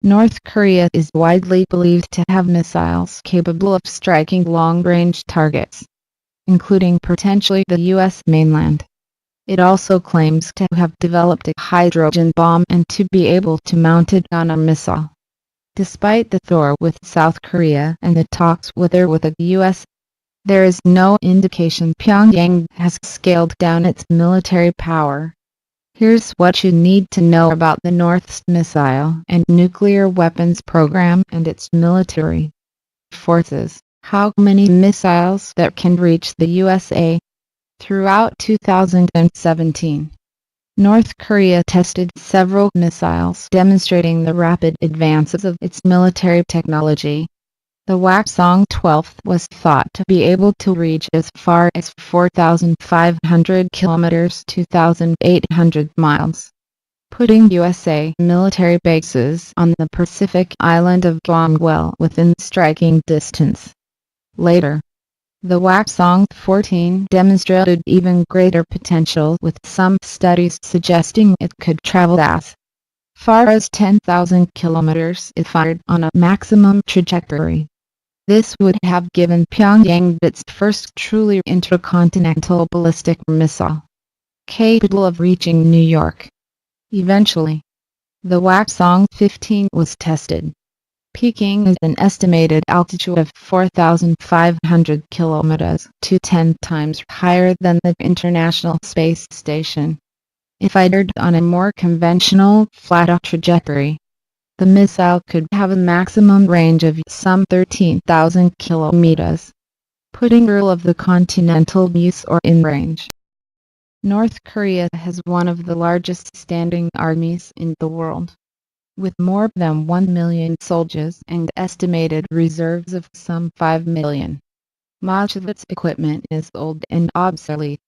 North Korea is widely believed to have missiles capable of striking long-range targets, including potentially the U.S. mainland. It also claims to have developed a hydrogen bomb and to be able to mount it on a missile. Despite the thaw with South Korea and the talks with the U.S., there is no indication Pyongyang has scaled down its military power. Here's what you need to know about the North's missile and nuclear weapons program and its military forces. How many missiles that can reach the USA? Throughout 2017, North Korea tested several missiles demonstrating the rapid advances of its military technology. The Hwasong-12 was thought to be able to reach as far as 4,500 kilometers (2,800 miles), putting USA military bases on the Pacific island of Guam well within striking distance. Later, the Hwasong-14 demonstrated even greater potential, with some studies suggesting it could travel as far as 10,000 kilometers if fired on a maximum trajectory. This would have given Pyongyang its first truly intercontinental ballistic missile, capable of reaching New York. Eventually, the Hwasong-15 was tested, peaking at an estimated altitude of 4,500 kilometers to 10 times higher than the International Space Station. If fired on a more conventional, flat trajectory, the missile could have a maximum range of some 13,000 kilometers, putting all of the continental use or in range. North Korea has one of the largest standing armies in the world, with more than 1 million soldiers and estimated reserves of some 5 million. Much of its equipment is old and obsolete,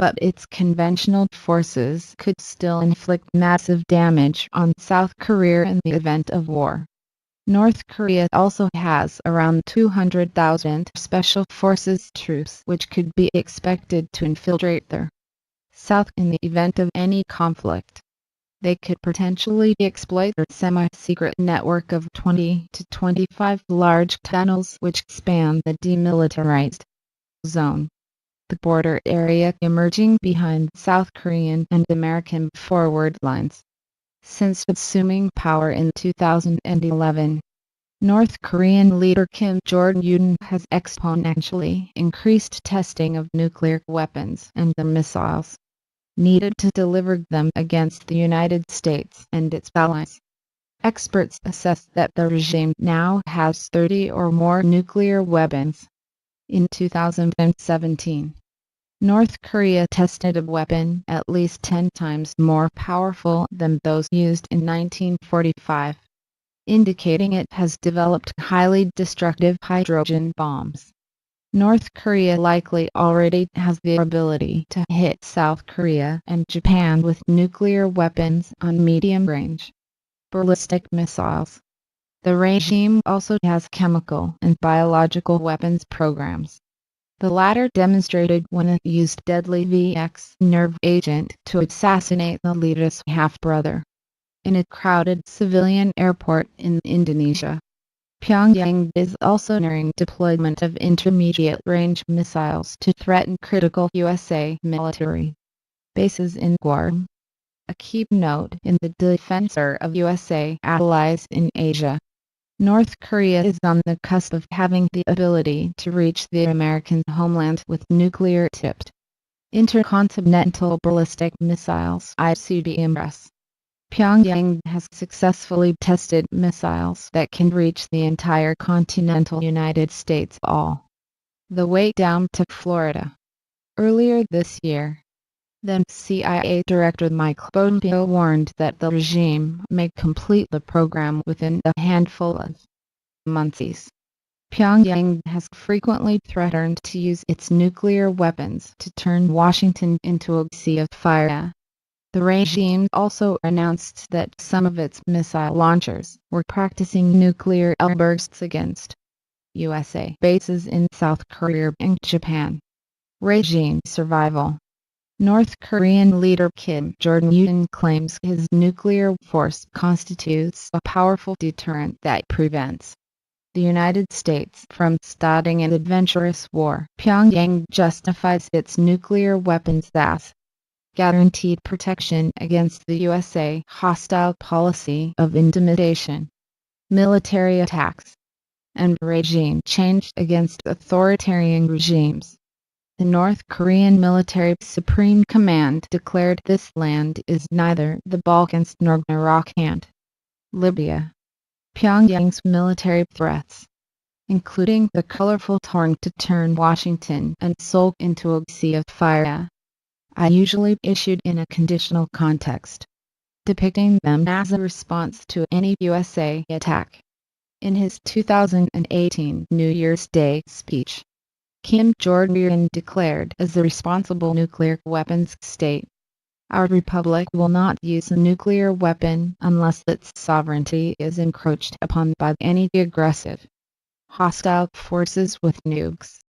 but its conventional forces could still inflict massive damage on South Korea in the event of war. North Korea also has around 200,000 Special Forces troops which could be expected to infiltrate their South in the event of any conflict. They could potentially exploit their semi-secret network of 20 to 25 large tunnels which span the demilitarized zone, the border area emerging behind South Korean and American forward lines. Since assuming power in 2011, North Korean leader Kim Jong-un has exponentially increased testing of nuclear weapons and the missiles needed to deliver them against the United States and its allies. Experts assess that the regime now has 30 or more nuclear weapons. In 2017, North Korea tested a weapon at least 10 times more powerful than those used in 1945, indicating it has developed highly destructive hydrogen bombs. North Korea likely already has the ability to hit South Korea and Japan with nuclear weapons on medium-range ballistic missiles. The regime also has chemical and biological weapons programs. The latter demonstrated when it used deadly VX nerve agent to assassinate the leader's half-brother in a crowded civilian airport in Indonesia. Pyongyang is also nearing deployment of intermediate-range missiles to threaten critical USA military bases in Guam, a key note in the defense of USA allies in Asia. North Korea is on the cusp of having the ability to reach the American homeland with nuclear-tipped intercontinental ballistic missiles (ICBMs). Pyongyang has successfully tested missiles that can reach the entire continental United States all the way down to Florida. Earlier this year, then CIA Director Mike Pompeo warned that the regime may complete the program within a handful of months. Pyongyang has frequently threatened to use its nuclear weapons to turn Washington into a sea of fire. The regime also announced that some of its missile launchers were practicing nuclear airbursts against USA bases in South Korea and Japan. Regime survival. North Korean leader Kim Jong-un claims his nuclear force constitutes a powerful deterrent that prevents the United States from starting an adventurous war. Pyongyang justifies its nuclear weapons as guaranteed protection against the USA hostile policy of intimidation, military attacks, and regime change against authoritarian regimes. The North Korean Military Supreme Command declared this land is neither the Balkans nor Iraq and Libya. Pyongyang's military threats, including the colorful torn to turn Washington and Seoul into a sea of fire, are usually issued in a conditional context, depicting them as a response to any USA attack. In his 2018 New Year's Day speech, Kim Jong-un declared as a responsible nuclear weapons state, "Our republic will not use a nuclear weapon unless its sovereignty is encroached upon by any aggressive, hostile forces with nukes."